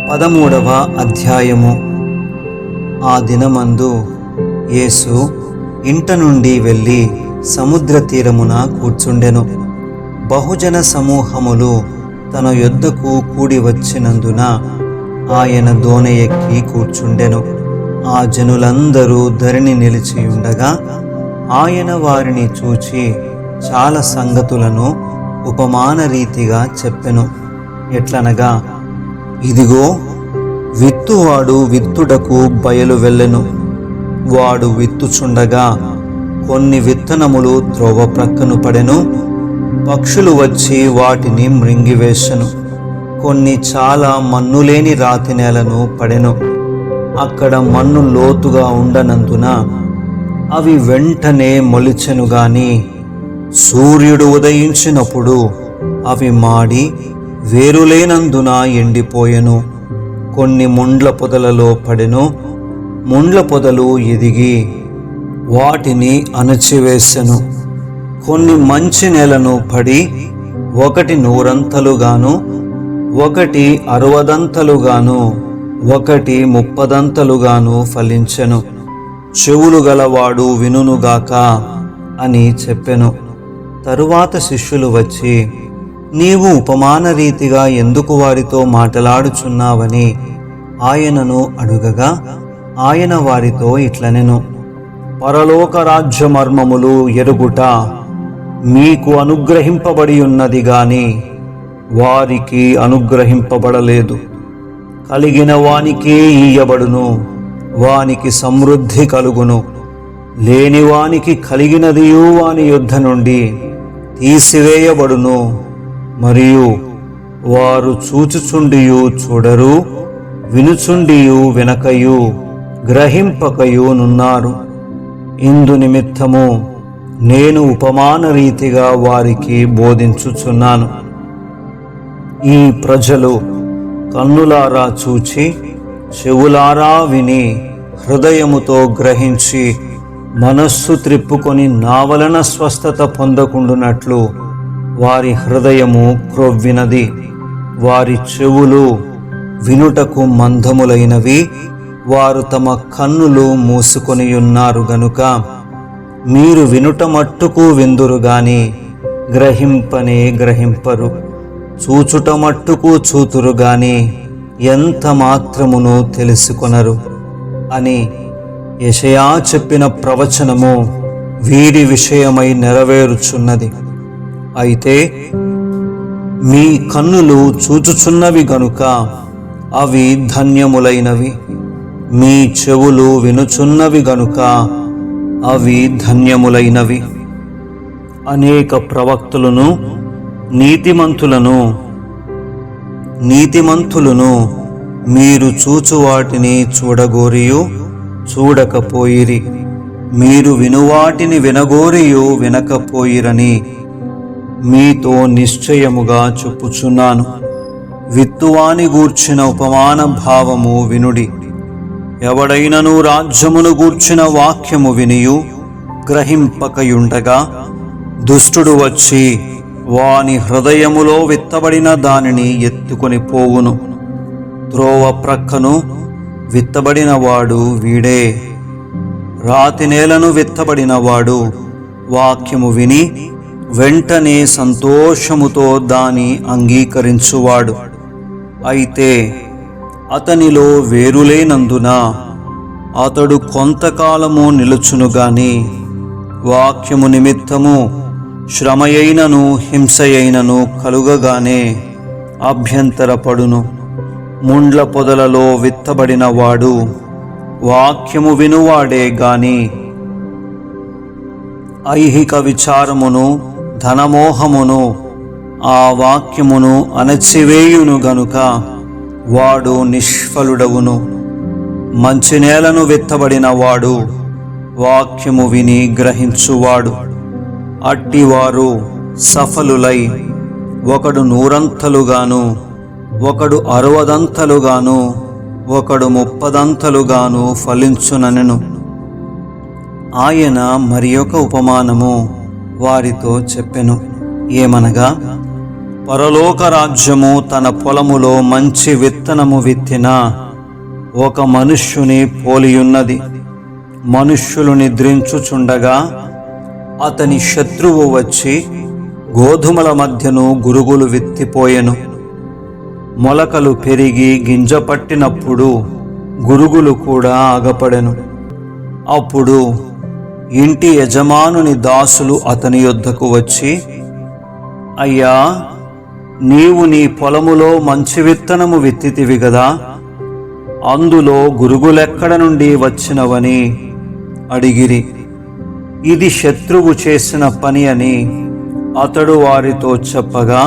13వ అధ్యాయము. ఆ దినమందు యేసు ఇంట నుండి వెళ్ళి సముద్ర తీరమున కూర్చుండెను. బహుజన సమూహములు తన యొద్దకు కూడి వచ్చినందున ఆయన దోణి ఎక్కి కూర్చుండెను. ఆ జనులందరూ ధరణి నిలిచియుండగా ఆయన వారిని చూచి చాలా సంగతులను ఉపమాన రీతిగా చెప్పెను. ఎట్లనగా, ఇదిగో, విత్తువాడు విత్తుటకు బయలు వెళ్ళెను. వాడు విత్తుచుండగా కొన్ని విత్తనములు త్రోవ ప్రక్కను పడెను. పక్షులు వచ్చి వాటిని మృంగివేశను. కొన్ని చాలా మన్నులేని రాతి నేలను పడెను. అక్కడ మన్ను లోతుగా ఉండనందున అవి వెంటనే మొలిచెను గాని సూర్యుడు ఉదయించినప్పుడు అవి మాడి వేరులేనందున ఎండిపోయెను. కొన్ని ముండ్ల పొదలలో పడెను. ముండ్ల పొదలు ఎదిగి వాటిని అణచివేశెను. కొన్ని మంచి నేలను పడి ఒకటి 100 ఒకటి 60 ఒకటి 30 ఫలించెను. చెవులు గలవాడు వినుగాక అని చెప్పెను. తరువాత శిష్యులు వచ్చి, నీవు ఉపమాన రీతిగా ఎందుకు వారితో మాటలాడుచున్నావని ఆయనను అడుగగా, ఆయన వారితో ఇట్లనెను, పరలోక రాజ్య మర్మములు ఎరుగుట మీకు అనుగ్రహింపబడి ఉన్నది గాని వారికి అనుగ్రహింపబడలేదు. కలిగిన వానికే ఇయ్యబడును, వానికి సమృద్ధి కలుగును. లేని వానికి కలిగినదియు వాని యొద్ద నుండి తీసివేయబడును. మరియు వారు చూచుచుండియు చూడరు, వినుచుండియు వినకయు, గ్రహింపకయు నున్నారు. ఇందు నిమిత్తము నేను ఉపమాన రీతిగా వారికి బోధించుచున్నాను. ఈ ప్రజలు కన్నులారా చూచి, చెవులారా విని, హృదయముతో గ్రహించి, మనస్సు త్రిప్పుకొని నా వలన స్వస్థత పొందకుండునట్లు వారి హృదయము క్రొవ్వినది. వారి చెవులు వినుటకు మందములైనవి, వారు తమ కన్నులు మూసుకొనియున్నారు గనుక మీరు వినుట మట్టుకు విందురు గాని గ్రహింపనే గ్రహింపరు. చూచుట మట్టుకు చూతురు గాని ఎంత మాత్రమును తెలుసుకొనరు అని యెషయా చెప్పిన ప్రవచనము వీరి విషయమై నెరవేరుచున్నది. అయితే మీ కన్నులు చూచుచున్నవి గనుక అవి ధన్యములైనవి, మీ చెవులు వినుచున్నవి గనుక అవి ధన్యములైనవి. అనేక ప్రవక్తలను నీతిమంతులను మీరు చూచు వాటిని చూడగోరియు చూడకపోయిరి, మీరు వినువాటిని వినగోరియు వినకపోయిరని మీతో నిశ్చయముగా చెప్పుచున్నాను. విత్తువాని గూర్చిన ఉపమాన భావము వినుడి. ఎవడైనను రాజ్యమును గూర్చిన వాక్యము వినియు గ్రహింపకయుండగా దుష్టుడు వచ్చి వాని హృదయములో విత్తబడిన దానిని ఎత్తుకొని పోవును. త్రోవ ప్రక్కను విత్తబడిన వాడు వీడే. రాతి నేలను విత్తబడిన వాడు వాక్యము విని వెంటనే సంతోషముతో దాని అంగీకరించువాడు. అయితే అతనిలో వేరులేనందున అతడు కొంతకాలము నిలుచును గాని వాక్యము నిమిత్తము శ్రమయైనను హింసయైనను కలుగగానే అభ్యంతరపడును. ముండ్ల పొదలలో విత్తబడిన వాడు వాక్యము వినువాడే గాని ఐహిక విచారమును ధనమోహమును ఆ వాక్యమును అణచివేయును గనుక వాడు నిష్ఫలుడవును. మంచి నేలను విత్తబడిన వాడు వాక్యము విని గ్రహించువాడు. అట్టివారు సఫలులై ఒకడు 100 ఒకడు 60 ఒకడు 30 ఫలించుననెను. ఆయన మరి ఒక ఉపమానము వారితో చెప్పెను. ఏమనగా, పరలోక రాజ్యము తన పొలములో మంచి విత్తనము విత్తిన ఒక మనుష్యుని పోలియున్నది. మనుష్యులు నిద్రించుచుండగా అతని శత్రువు వచ్చి గోధుమల మధ్యను గురుగులు విత్తిపోయెను. మొలకలు పెరిగి గింజ పట్టినప్పుడు గురుగులు కూడా ఆగపడెను. అప్పుడు ఇంటి యజమానుని దాసులు అతని యొద్దకు వచ్చి, అయ్యా, నీవు నీ పొలములో మంచి విత్తనము విత్తితివి గదా, అందులో గురుగులెక్కడ నుండి వచ్చినవని అడిగిరి. ఇది శత్రువు చేసిన పని అని అతడు వారితో చెప్పగా,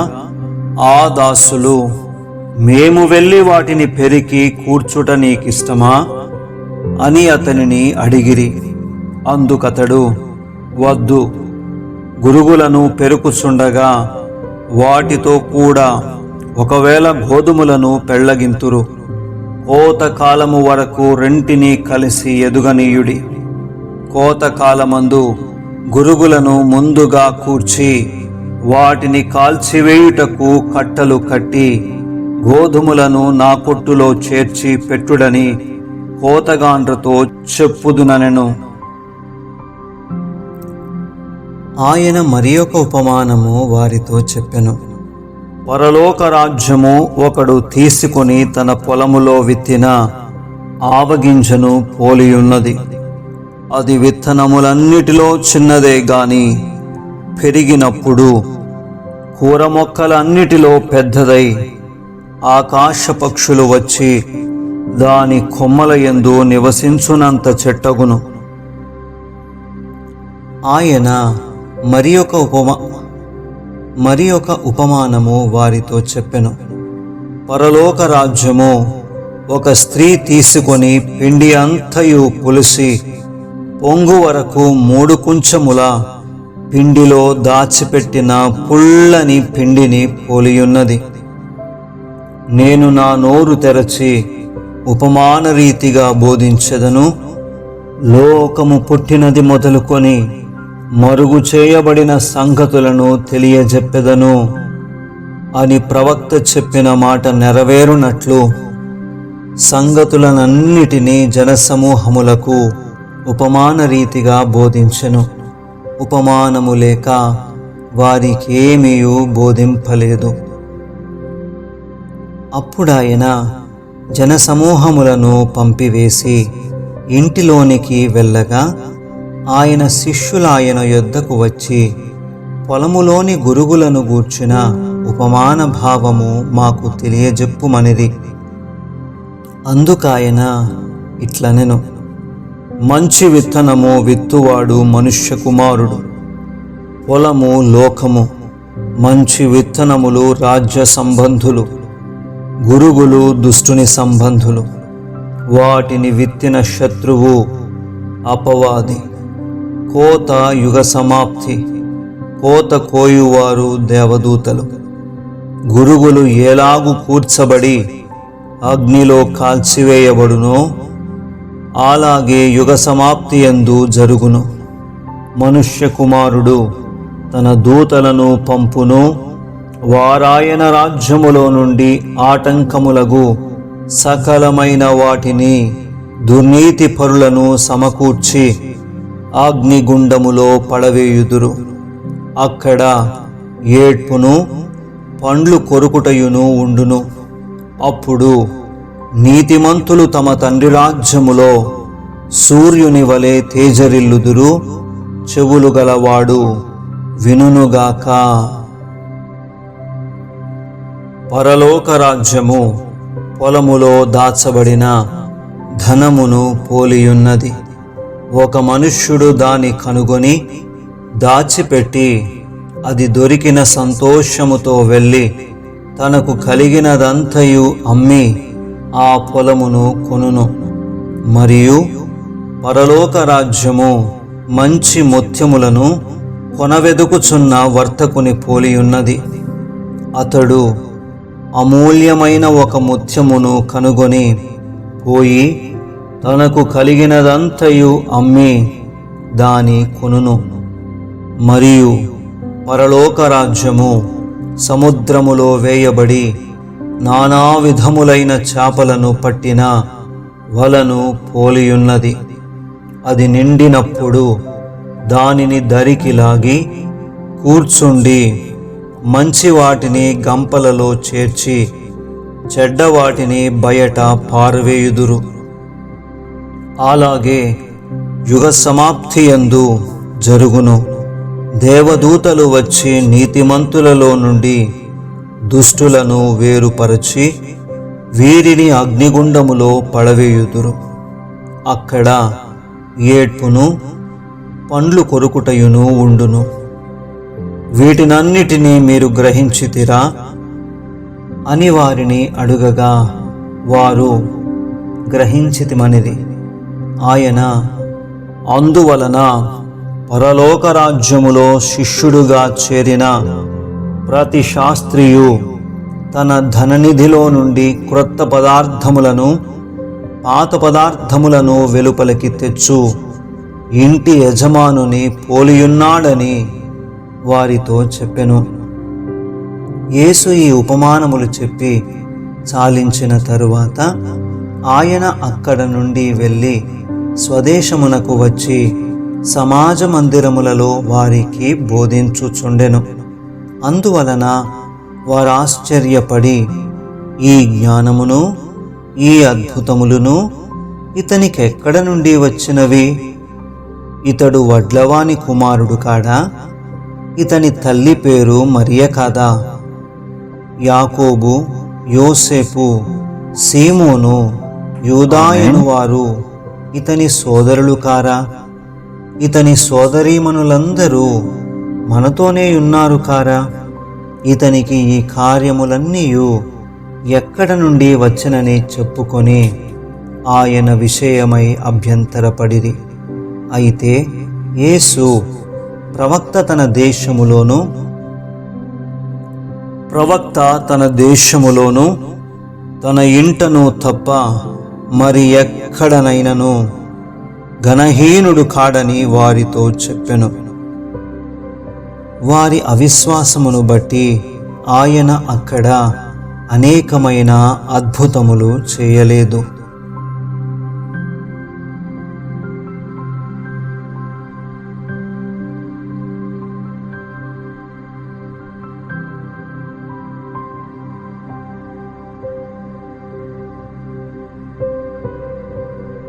ఆ దాసులు, మేము వెళ్ళి వాటిని పెరికి కూర్చుట నీకిష్టమా అని అతనిని అడిగిరి. అందుకతడు, వద్దు, గురుగులను పెరుకుచుండగా వాటితో కూడా ఒకవేళ గోధుమలను పెళ్లగింతురు. కోతకాలము వరకు రెంటిని కలిసి ఎదుగనీయుడి. కోతకాలమందు గురుగులను ముందుగా కూర్చి వాటిని కాల్చివేయుటకు కట్టలు కట్టి గోధుమలను నా కొట్టులో చేర్చి పెట్టుడని కోతగాండ్రతో చెప్పుదుననెను. ఆయన మరి ఒక ఉపమానము వారితో చెప్పెను. పరలోక రాజ్యము ఒకడు తీసుకొని తన పొలములో విత్తిన ఆవగింజను పోలియున్నది. అది విత్తనములన్నిటిలో చిన్నదే గాని పెరిగినప్పుడు కూర మొక్కలన్నిటిలో పెద్దదై ఆకాశ పక్షులు వచ్చి దాని కొమ్మల యందు నివసించునంత చెట్టగును. ఆయన మరి ఒక ఉపమానము వారితో చెప్పెను. పరలోక రాజ్యము ఒక స్త్రీ తీసుకొని పిండి అంతయు పులిసి పొంగు వరకు 3 కుంచముల పిండిలో దాచిపెట్టిన పుల్లని పిండిని పోలియున్నది. నేను నా నోరు తెరచి ఉపమాన రీతిగా బోధించెదను. లోకము పుట్టినది మొదలుకొని మరుగు చేయబడిన సంగతులను తెలియజెప్పెదను అని ప్రవక్త చెప్పిన మాట నెరవేరునట్లు సంగతులనన్నిటినీ జనసమూహములకు ఉపమాన రీతిగా బోధించెను. ఉపమానము లేక వారికేమీ బోధింపలేదు. అప్పుడాయన జనసమూహములను పంపివేసి ఇంటిలోనికి వెళ్ళగా ఆయన శిష్యులాయన యొద్దకు వచ్చి పొలములోని గురుగులను గూర్చిన ఉపమాన భావము మాకు తెలియజెప్పుమనిరి. అందుకాయన ఇట్లనెను, మంచి విత్తనము విత్తువాడు మనుష్య కుమారుడు. పొలము లోకము, మంచి విత్తనములు రాజ్య సంబంధులు, గురుగులు దుష్టుని సంబంధులు. వాటిని విత్తిన శత్రువు అపవాది. కోత యుగ సమాప్తి. కోత కోయువారు దేవదూతలు. గురుగులు ఎలాగు కూర్చబడి అగ్నిలో కాల్చివేయబడునో అలాగే యుగ సమాప్తి యందు జరుగును. మనుష్య కుమారుడు తన దూతలను పంపును. వారాయన రాజ్యములో నుండి ఆటంకములగు సకలమైన వాటిని దుర్నీతి పరులను సమకూర్చి అగ్నిగుండములో పడవేయుదురు. అక్కడ ఏడ్పును పండ్లు కొరుకుటయును ఉండును. అప్పుడు నీతిమంతులు తమ తండ్రి రాజ్యములో సూర్యుని వలె తేజరిల్లుదురు. చెవులు గలవాడు వినుగాక. పరలోక రాజ్యము పొలములో దాచబడిన ధనమును పోలియున్నది. ఒక మనుష్యుడు దాని కనుగొని దాచిపెట్టి అది దొరికిన సంతోషముతో వెళ్ళి తనకు కలిగినదంతయు అమ్మి ఆ పొలమును కొనును. మరియు పరలోక రాజ్యము మంచి ముత్యములను కొనవెదుకుచున్న వర్తకుని పోలియున్నది. అతడు అమూల్యమైన ఒక ముత్యమును కనుగొని పోయి తనకు కలిగినదంతయు అమ్మి దాని కొనును. మరియు పరలోక రాజ్యము సముద్రములో వేయబడి నానా విధములైన చేపలను పట్టిన వలను పోలియున్నది. అది నిండినప్పుడు దానిని దరికి లాగి కూర్చుండి మంచి వాటిని గంపలలో చేర్చి చెడ్డవాటిని బయట పారవేయుదురు. అలాగే యుగ సమాప్తి యందు జరుగును. దేవదూతలు వచ్చి నీతిమంతులలో నుండి దుష్టులను వేరుపరచి వీరిని అగ్నిగుండములో పడవేయుదురు. అక్కడ ఏడ్పును పండ్లు కొరుకుటయును ఉండును. వీటినన్నిటినీ మీరు గ్రహించితిరా అని వారిని అడుగగా వారు గ్రహించితిమనిది. ఆయన, అందువలన పరలోక రాజ్యములో శిష్యుడుగా చేరిన ప్రతి శాస్త్రియు తన ధననిధిలో నుండి క్రొత్త పదార్థములను పాత పదార్థములను వెలుపలికి తెచ్చు ఇంటి యజమానుని పోలియున్నాడని వారితో చెప్పెను. యేసు ఈ ఉపమానములు చెప్పి చాలించిన తరువాత ఆయన అక్కడ నుండి వెళ్ళి స్వదేశమునకు వచ్చి సమాజ మందిరములలో వారికి బోధించుచుండెను. అందువలన వారు ఆశ్చర్యపడి, ఈ జ్ఞానమును ఈ అద్భుతములను ఇతనికెక్కడ నుండి వచ్చినవి? ఇతడు వడ్లవాని కుమారుడు కాడా? ఇతని తల్లి పేరు మరియ కాదా? యాకోబు, యోసేపు, సీమోను, యూదాయను వారు ఇతని సోదరులు కారా? ఇతని సోదరీమణులందరూ మనతోనే ఉన్నారు కారా? ఇతనికి ఈ కార్యములన్నీయు ఎక్కడ నుండి వచ్చనని చెప్పుకొని ఆయన విషయమై అభ్యంతరపడిరి. అయితే యేసు ప్రవక్త తన దేశములోను తన ఇంటను తప్ప మరి ఎక్కడనైనను ఘనహీనుడు కాడని వారితో చెప్పెను. వారి అవిశ్వాసమును బట్టి ఆయన అక్కడ అనేకమైన అద్భుతములు చేయలేదు.